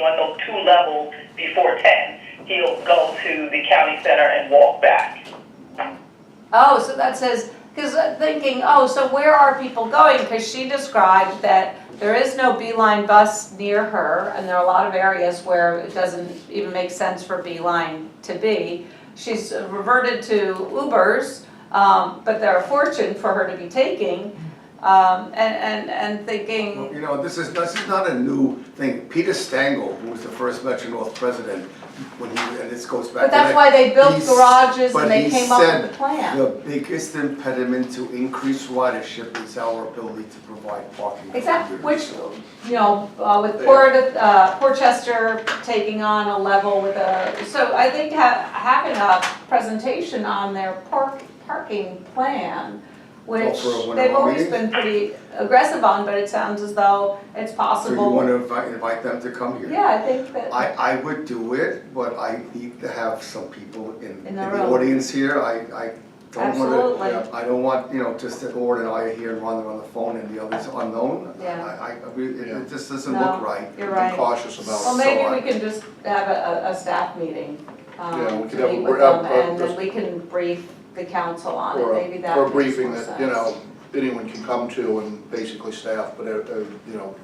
on those 2 levels before 10. He'll go to the county center and walk back. Oh, so that says, because I'm thinking, oh, so where are people going? Because she described that there is no Beeline bus near her, and there are a lot of areas where it doesn't even make sense for Beeline to be. She's reverted to Ubers, but they're a fortune for her to be taking, and thinking. Well, you know, this is not a new thing. Peter Stengel, who was the first Metro North president, and this goes back. But that's why they built garages and they came up with the But plan. he said the biggest impediment to increase ridership is our ability to provide parking. Exactly, which, you know, with Portchester taking on a level with so I think having a presentation on their parking plan, which they've always been pretty aggressive on, but it sounds as though it's possible. So you want to invite them to come here? Yeah, I think that. I would do it, but I need to have some people in the room. audience here. I don't Absolutely. want to. I don't want, you know, just that Ord and I are here and Ron on the phone and the others unknown. Yeah. It just doesn't No, look right. You're right. Be cautious about it. Well, maybe we can just have a staff meeting, Yeah, we could to have meet a- with them, a- and then we can brief the council on it, Or maybe that or a makes briefing more that, you sense. know, anyone can come to, and basically staff, but, you know,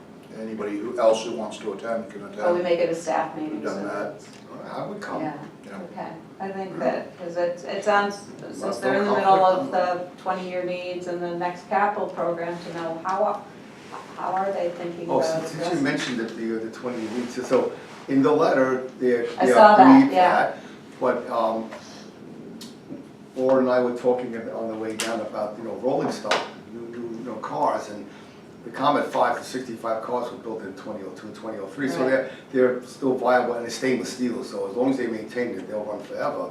anybody else who wants to attend can attend. Oh, we make it a staff meeting. We've done so that. I would come. Yeah, Yeah. okay. I think that, because it sounds, since they're in the middle of the 20-year needs and the next capital program, to know how are they thinking Oh, about since you addressing. mentioned the 20 weeks, so in the letter, they I saw that, agreed yeah. that, but Ord and I were talking on the way down about, you know, rolling stock, new cars, and the Comet 5 to 65 cars were built in 2002, 2003, so Right. they're still viable, and they're stainless steel, so as long as they maintain it, they'll run forever.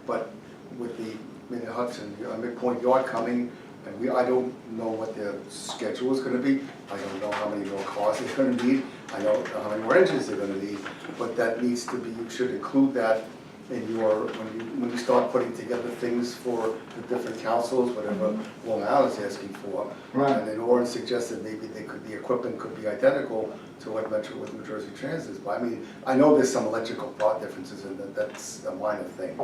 But with the Hudson Midpoint Yard coming, and I don't know what their schedule is gonna be. I don't know how many more cars they're gonna need. I don't know how many more engines they're gonna need, but that needs to be, you should include that in your, when you start putting together things for the different councils, whatever Long Island is asking for. Right. And then Oren suggested maybe the equipment could be identical to what with New Jersey Transit is. But I mean, I know there's some electrical part differences, and that's a minor thing.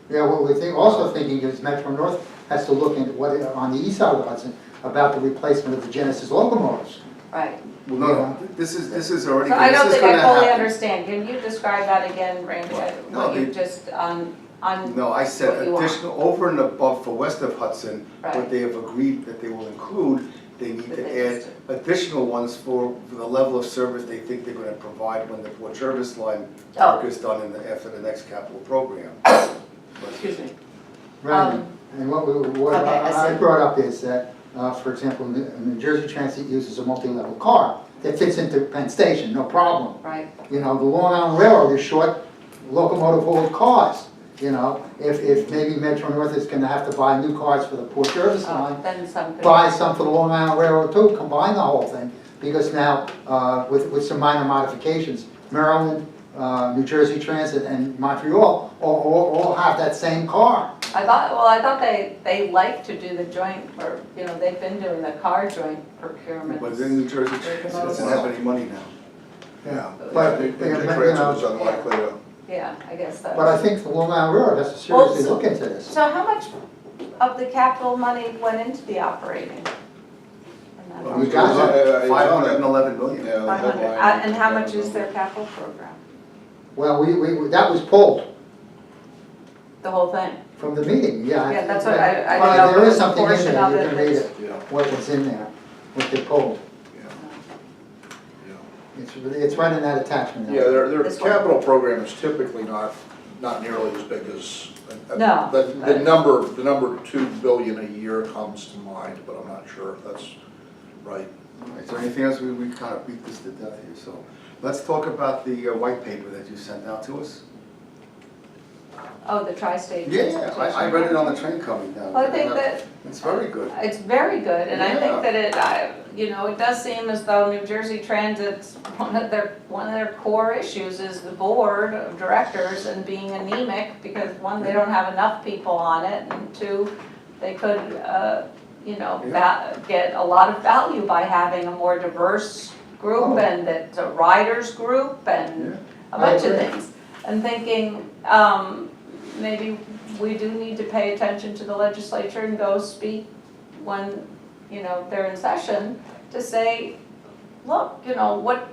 Yeah, what we're also thinking is Metro North has to look into what, on the east side of Hudson, about the replacement of the Genesis locomotives. Right. Well, no, this is already. So I don't this is think I gonna fully happen. understand. Can you describe that again, Randy? No, What you they- just, on No, I said what you want. additional, over and above for west of Hudson, Right. what they have agreed that they will include, they need The to things add additional ones for the level of service they think they're gonna provide when the Port Jervis line Oh. work is done after the next capital program. Excuse me. Right, and what okay, I I see. brought up is that, for example, New Jersey Transit uses a multi-level car that fits into Penn Station, no problem. Right. You know, the Long Island Railroad is short locomotive hauled cars. You know, if maybe Metro North is gonna have to buy new cars for the Port Jervis line, Then some could. buy some for the Long Island Railroad too, combine the whole thing, because now, with some minor modifications, Maryland, New Jersey Transit, and Montreal all have that same car. I thought they like to do the joint, or, you know, they've been doing the car joint procurement. But then New Jersey doesn't have any money now. Yeah, But, I think you know, transit is unlikely to. Yeah, I guess that's. But I think the Long Island Railroad has to seriously look into this. So how much of the capital money went into the operating? in that Well, We budget? got it. 511 million. Yeah, the 500. headline- And how much is their capital program? Well, that was pulled The whole thing? from the meeting, yeah. Yeah, that's what I But don't know if there it is was a something in portion there, of you it can read that's- it, Yeah, what was in there, what they pulled. yeah. It's right in that attachment. Yeah, their This one. capital program is typically not nearly as big as. No. The number 2 billion a year comes to mind, but I'm not sure if that's right. Is there anything else? We kind of beat this to death here, so let's talk about the white paper that you sent out to us. Oh, the tri-state. Yeah, I read it on the train coming down. Well, I think that It's very good. it's very good, and I think Yeah. that it does seem as though New Jersey Transit's, one of their core issues is the board of directors and being anemic, because one, they don't have enough people on it, and two, they could, get a lot of value by having a more diverse group and it's a riders group and a I bunch of agree. things. And thinking, maybe we do need to pay attention to the legislature and go speak when, you know, they're in session to say, look, you know, what,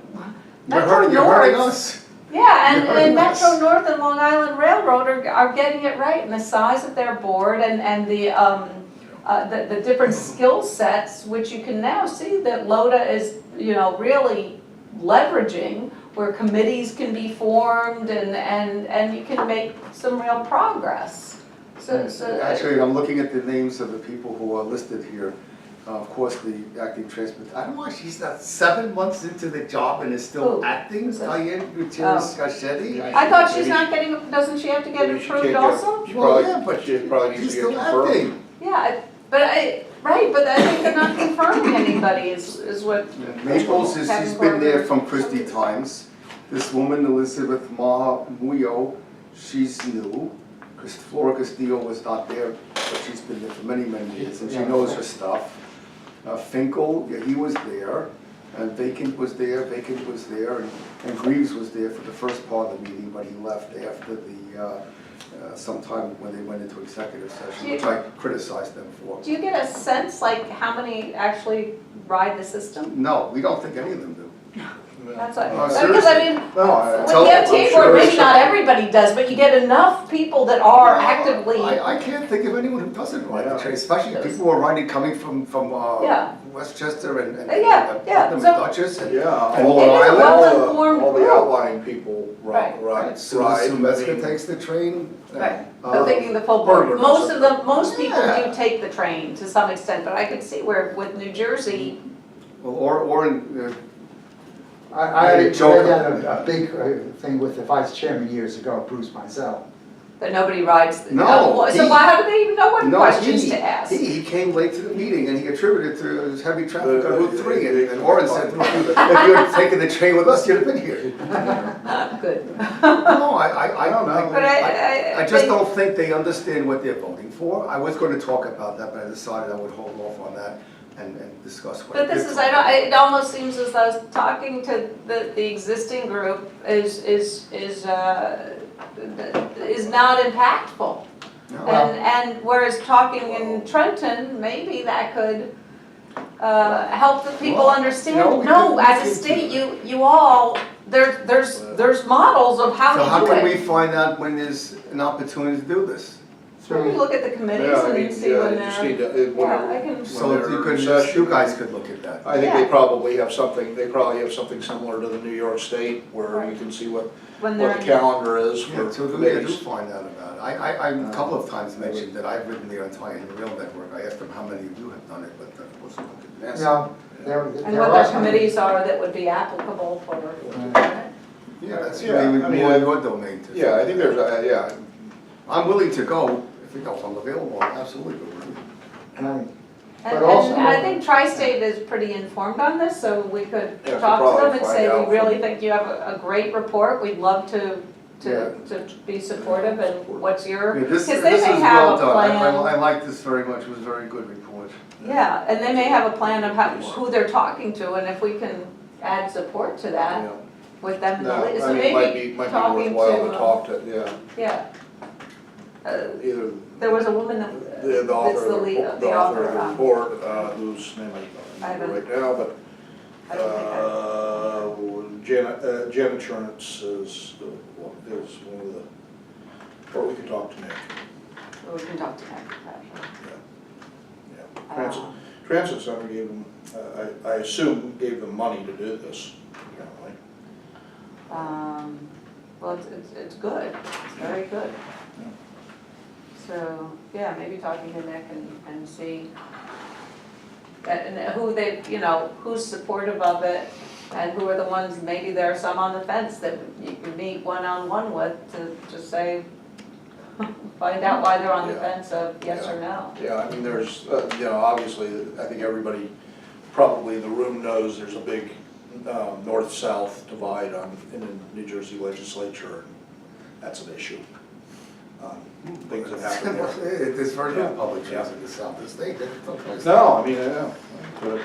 Metro You're hurting North. us. Yeah, You're and hurting Metro us. North and Long Island Railroad are getting it right, and the size of their board and the different skill sets, which you can now see that LODA is, you know, really leveraging, where committees can be formed and you can make some real progress. So Actually, I'm looking at the names of the people who are listed here. Of course, the acting transport, I don't know why she's not 7 months into the job and is still Who? acting, Who's that? Diane Gutierrez Garcetti. I thought she's not getting, doesn't she have to get Maybe she approved can't get- also? She Well, probably, yeah, but she probably needs she's to get still confirmed. acting. Yeah, but I think they're not confirming anybody is what, Maples is, Kevin she's been there Barber. from Christie times. This woman, Elizabeth Muyo, she's new. Flora Castillo was not there, but she's been there for many, many years, and she knows her stuff. Finkel, yeah, he was there, and Vacant was there, and Greaves was there for the first part of the meeting, but he left after the, sometime when they went into executive session, which I criticized them for. do you get a sense like how many actually ride the system? No, we don't think any of them do. That's what, No, because I mean, No, I- with tell- the I'm MTA sure board, maybe it's- not everybody does, but you get enough people that are actively, I can't think of anyone who doesn't ride the Yeah. train, especially people who are riding coming from Yeah. Westchester and Yeah, Putnam and so- Dutchess and. Yeah, And all Long It is a Island. well-informed all the group. outlying people Right. ride. Sue I Metzger mean, takes the train. right, Uh, I'm thinking the full Berger board. does it. Most people Yeah. do take the train to some extent, but I can see where with New Jersey, Well, or in, I Hey, read Joe. a big thing with the vice chairman years ago, Bruce Mizell. that nobody rides. No, So he- why, how do they even know what no, questions he, to ask? he came late to the meeting and he attributed to his heavy traffic on The- Route 3 and Oren said, if you had taken the train with us, you'd have been here. Good. No, I don't know. But I just think- don't think they understand what they're voting for. I was going to talk about that, but I decided I would hold off on that and discuss what. But this is, it almost seems as though talking to the existing group is not impactful. No. And whereas talking in Trenton, maybe that could help the people Well, understand, we no, could as a look state, into you all, there's models of So how how to can do we it. find out when there's an opportunity to do this? So we look at the committees Yeah, I mean, and see yeah, when you just need they're, to, yeah, I whenever, can, So When if you they're could, in session. you guys could look at that. I think Yeah. they probably have something similar to the New York State, where you Right. can see what when they're the in. calendar is Yeah, for so do committees. find out about it. I a couple of times mentioned that I've written the entire rail network. I asked them how many of you have done it, but that wasn't a good answer. No, there And what are their some- committees are that would be applicable for. Yeah, that's Yeah, really I mean, more your domain to. Yeah, I think there's, yeah, I'm willing to go, if I'm available, I'm absolutely willing. Right. And, But also- and I think Tri-State is pretty informed on this, so we could Yeah, talk to probably them and find say, out we really from- think you have a great report, we'd love to be supportive, and what's your, Yeah, because this they is may well have a done. I plan. like this very much, it was a very good report. Yeah, and they may have a plan of how, who they're talking to, and if we can add support to that yeah. with them in the No, lead, I so mean, it maybe might be talking worthwhile to, to talk to, yeah. either There was a woman that, the that's author the of lead, the author of the um, report, whose name I I don't haven't- know right now, but I don't think Janet Chernitz is one of the, or we can talk to Nick. we can talk to them. Yeah. Transit Center gave them, I assume gave them money to do this, apparently. Well, it's good, it's very good. Yeah. So, yeah, maybe talking to Nick and see, and who they, you know, who's supportive of it, and who are the ones, maybe there are some on the fence that you can meet one-on-one with to just say, find out why they're on the Yeah. fence of yes or no. Yeah, I mean, there's, obviously, I think everybody probably in the room knows there's a big north-south divide in the New Jersey legislature, and that's an issue. Things that happen there. There's very Yeah. little public Yeah. transit in the south of the state. That's no place. No, I mean, yeah, but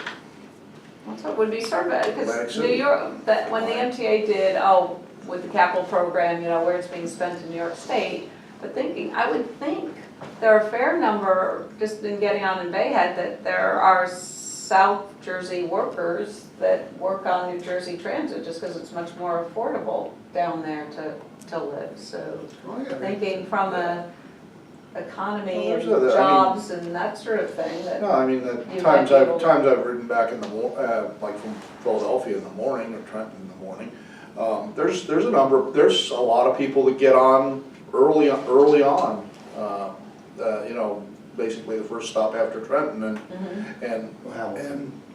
So it would be surveyed, Atlantic because New City. York, that, when the MTA did, with the capital program, where it's being spent in New York State, but thinking, I would think there are a fair number, just in getting on in Bayhead, that there are South Jersey workers that work on New Jersey Transit, just because it's much more affordable down there to live, so Oh, yeah. thinking from a economy Well, and there's other- I mean- jobs and that sort of thing, that, No, I mean, the You times might be able I've, to- times I've ridden back in the like from Philadelphia in the morning, or Trenton in the morning, there's a number, there's a lot of people that get on early on, basically the first stop after Trenton, and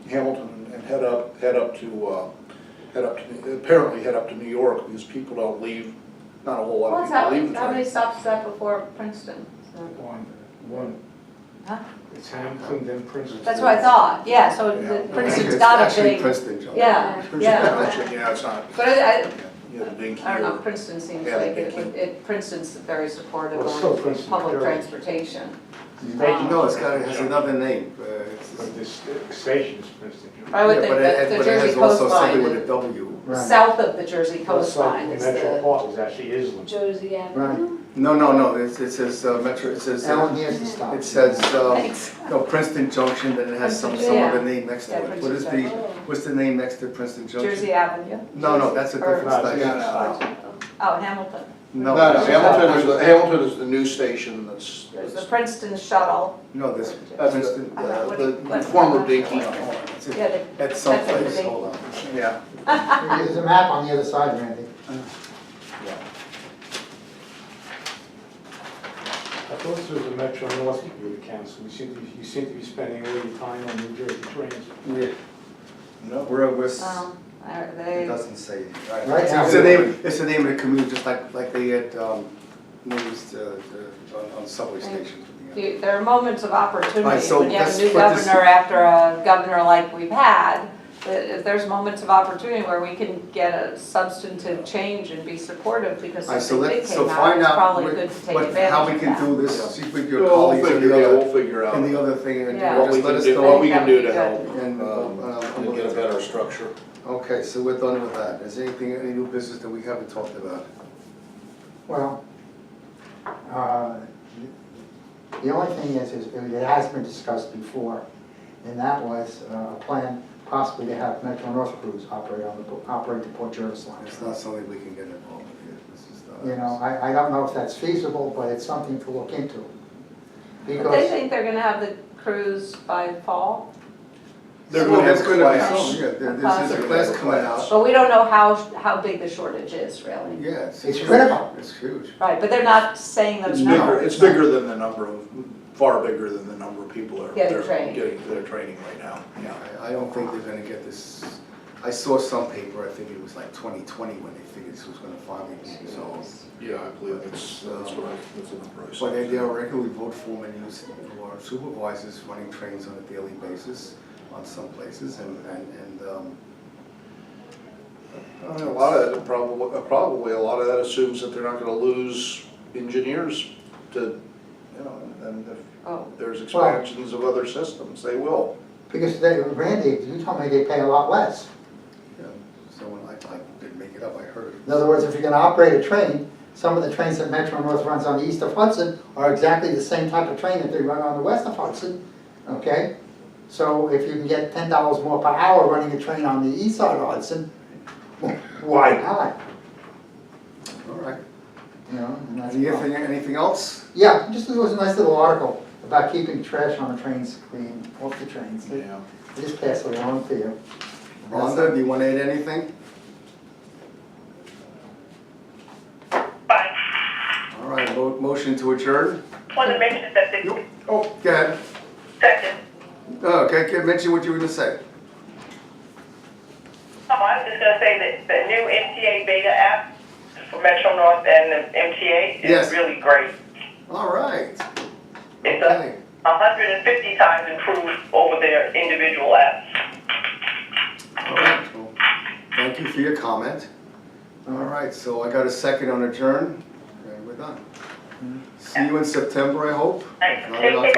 Hamilton, and head up to New York, because people don't leave, not a whole lot well, of it's people leave the how many train. stops is that before Princeton? So- One. Huh? It's Hamilton, then Princeton. That's what I thought, yeah, so Yeah. the Princeton's It's got a actually big, Princeton, John. yeah, Princeton yeah. Junction, yeah, it's not, But you know, Dinky I don't know, or- Princeton seems Yeah, like they keep- Princeton's very supportive Well, it's still of Princeton, public period. transportation. No, it has another name. But this station is Princeton. I would Yeah, think but that it the but it Jersey has also something coastline, with a W. the Right. south of the Jersey Well, coastline the is Metro the, Park is actually Island. Jersey Avenue. Right. No, it says Metro, it says, Ellen, here's the stop. it says, thanks. no, Princeton Junction, then it has some Princeton, other yeah. name next to Yeah, it. What is Princeton the, what's the name next to Princeton Junction? Jersey Avenue. No, that's a different Or- station. Yeah, Oh, Hamilton. No, Hamilton is the new station that's. There's the Princeton shuttle. No, this, That's Princeton, I don't know, what do you- the what- former Dinky. hold on, it's Yeah, the- at some that's what place, they- hold on. Yeah. There's a map on the other side, Randy. I thought this was the Metro North Group Council. You seem to be spending all your time on New Jersey Transit. Yeah. No. We're, Are it they, doesn't say. Right now- It's the name of the community, just like they had, names on subway stations. there are moments of opportunity Right, so when you have a let's new put this- governor after a governor like we've had. That if there's moments of opportunity where we can get a substantive change and be supportive because All right, so something big let's, so came out, find it's out probably good to take what, advantage how we of can that. do Yeah. this, speak with your We'll colleagues and figure, the yeah, other, we'll figure out and the other thing, and Yeah. what we just let can us do, know. what we can do to That'd help, be And, and get a better structure. okay, so we're done with that. Is there anything, any new business that we haven't talked about? Well, the only thing is it has been discussed before, and that was a plan possibly to have Metro North crews operate the Port Jervis line. It's not something we can get involved with here. This is not. You know, I don't know if that's feasible, but it's something to look into. They Because, think they're gonna have the cruise by fall, They're Well, gonna there's have gonna be class. some, yeah, there's a class coming out. but we don't know how big the shortage is really. Yeah, It's critical. It's huge. Right, but they're not saying It's those bigger, numbers. it's bigger than the number of, far bigger than the number of people that are Getting that are trained. getting their training right now, yeah. I don't think they're gonna get this, I saw some paper, I think it was like 2020 when they figured this was gonna finally be resolved. Yeah, I believe that's what that's the number I saw. But they are regularly vote for and use for supervisors running trains on a daily basis on some places and I mean, a lot of that, probably a lot of that assumes that they're not gonna lose engineers to, and if Oh, there's expansions of other systems, they will. because Randy, you told me they pay a lot less. you know, someone, I didn't make it up, I heard it. In other words, if you're gonna operate a train, some of the trains that Metro North runs on the east of Hudson are exactly the same type of train that they run on the west of Hudson, okay? So if you can get $10 more per hour running a train on the east side of Hudson, why not? All right. You know, and that's the problem. Anything else? Yeah, just, there was a nice little article about keeping trash on the trains clean, off the trains. Yeah. I just passed it along to you. Rhonda, do you want to add anything? Fine. All right, motion to adjourn? Want to mention that the Oh, go ahead. second, Okay, mention what you were gonna say. I was just gonna say that the new MTA beta app for Metro North and the MTA Yes. is really great. All right. It's Okay. 150 times improved over their individual apps. All right. Well, thank you for your comment. All right, so I got a second on adjourn, and we're done. See you in September, I hope. Thanks. Not Take in care.